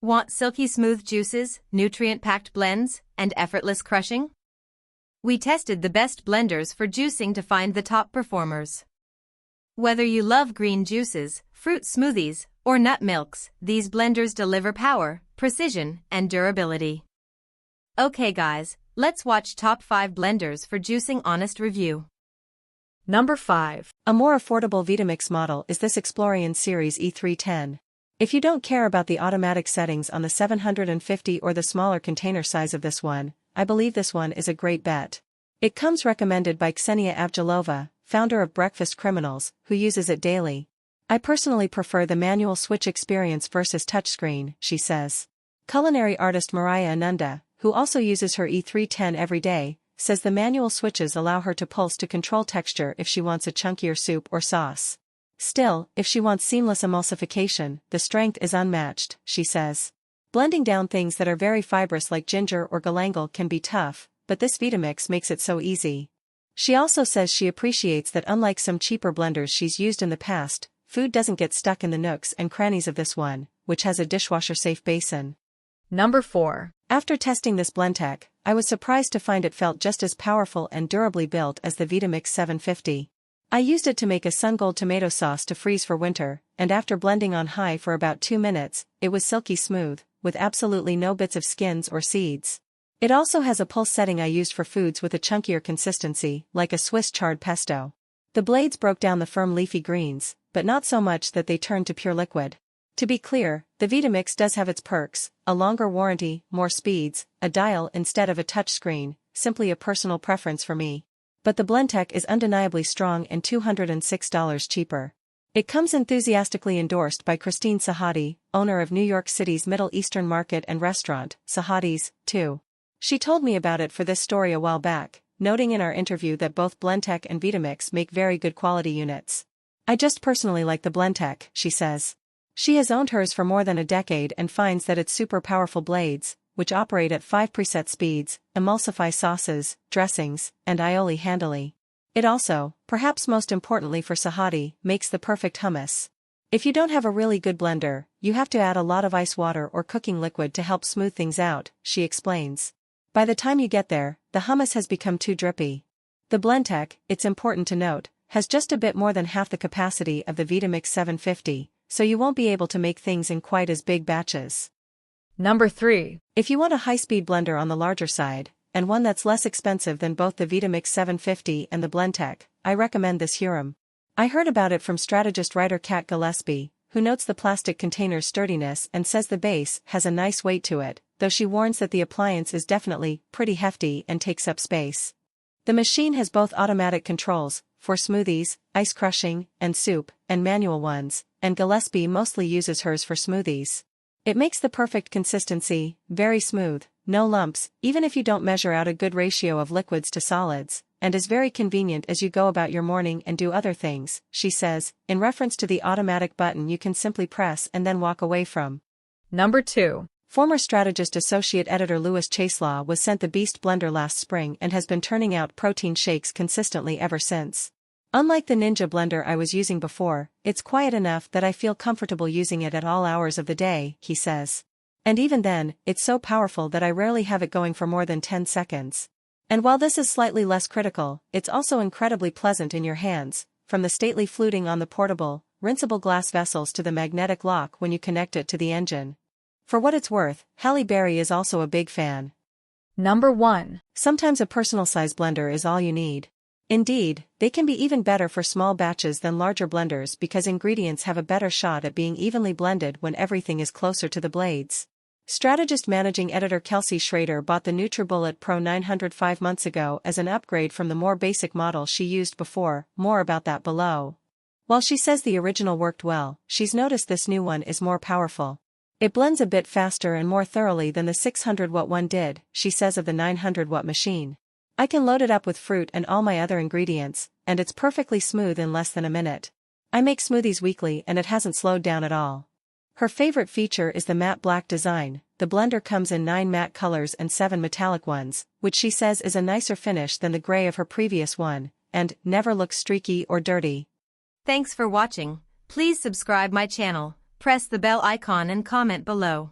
Want silky smooth juices, nutrient-packed blends, and effortless crushing? We tested the best blenders for juicing to find the top performers. Whether you love green juices, fruit smoothies, or nut milks, these blenders deliver power, precision, and durability. Okay guys, let's watch top 5 blenders for juicing honest review. Number 5. A more affordable Vitamix model is this Explorian Series E310. If you don't care about the automatic settings on the 750 or the smaller container size of this one, I believe this one is a great bet. It comes recommended by Ksenia Avjalova, founder of Breakfast Criminals, who uses it daily. I personally prefer the manual switch experience versus touchscreen, she says. Culinary artist Mariah Ananda, who also uses her E310 every day, says the manual switches allow her to pulse to control texture if she wants a chunkier soup or sauce. Still, if she wants seamless emulsification, the strength is unmatched, she says. Blending down things that are very fibrous like ginger or galangal can be tough, but this Vitamix makes it so easy. She also says she appreciates that unlike some cheaper blenders she's used in the past, food doesn't get stuck in the nooks and crannies of this one, which has a dishwasher-safe basin. Number 4. After testing this Blendtec, I was surprised to find it felt just as powerful and durably built as the Vitamix 750. I used it to make a sun-gold tomato sauce to freeze for winter, and after blending on high for about 2 minutes, it was silky smooth, with absolutely no bits of skins or seeds. It also has a pulse setting I used for foods with a chunkier consistency, like a Swiss chard pesto. The blades broke down the firm leafy greens, but not so much that they turned to pure liquid. To be clear, the Vitamix does have its perks: a longer warranty, more speeds, a dial instead of a touchscreen, simply a personal preference for me. But the Blendtec is undeniably strong and $206 cheaper. It comes enthusiastically endorsed by Christine Sahadi, owner of New York City's Middle Eastern market and restaurant, Sahadi's, too. She told me about it for this story a while back, noting in our interview that both Blendtec and Vitamix make very good quality units. I just personally like the Blendtec, she says. She has owned hers for more than a decade and finds that its super powerful blades, which operate at 5 preset speeds, emulsify sauces, dressings, and aioli handily. It also, perhaps most importantly for Sahadi, makes the perfect hummus. If you don't have a really good blender, you have to add a lot of ice water or cooking liquid to help smooth things out, she explains. By the time you get there, the hummus has become too drippy. The Blendtec, it's important to note, has just a bit more than half the capacity of the Vitamix 750, so you won't be able to make things in quite as big batches. Number 3. If you want a high-speed blender on the larger side, and one that's less expensive than both the Vitamix 750 and the Blendtec, I recommend this Hurom. I heard about it from strategist writer Kat Gillespie, who notes the plastic container's sturdiness and says the base has a nice weight to it, though she warns that the appliance is definitely pretty hefty and takes up space. The machine has both automatic controls, for smoothies, ice crushing, and soup, and manual ones, and Gillespie mostly uses hers for smoothies. It makes the perfect consistency, very smooth, no lumps, even if you don't measure out a good ratio of liquids to solids, and is very convenient as you go about your morning and do other things, she says, in reference to the automatic button you can simply press and then walk away from. Number 2. Former strategist associate editor Louis Chaselaw was sent the Beast blender last spring and has been turning out protein shakes consistently ever since. Unlike the Ninja blender I was using before, it's quiet enough that I feel comfortable using it at all hours of the day, he says. And even then, it's so powerful that I rarely have it going for more than 10 seconds. And while this is slightly less critical, it's also incredibly pleasant in your hands, from the stately fluting on the portable, rinsable glass vessels to the magnetic lock when you connect it to the engine. For what it's worth, Halle Berry is also a big fan. Number 1. Sometimes a personal-size blender is all you need. Indeed, they can be even better for small batches than larger blenders because ingredients have a better shot at being evenly blended when everything is closer to the blades. Strategist managing editor Kelsey Schrader bought the Nutribullet Pro 900 5 months ago as an upgrade from the more basic model she used before, more about that below. While she says the original worked well, she's noticed this new one is more powerful. It blends a bit faster and more thoroughly than the 600-watt one did, she says of the 900-watt machine. I can load it up with fruit and all my other ingredients, and it's perfectly smooth in less than a minute. I make smoothies weekly and it hasn't slowed down at all. Her favorite feature is the matte black design. The blender comes in 9 matte colors and 7 metallic ones, which she says is a nicer finish than the gray of her previous one, and never looks streaky or dirty. Thanks for watching. Please subscribe my channel, press the bell icon and comment below.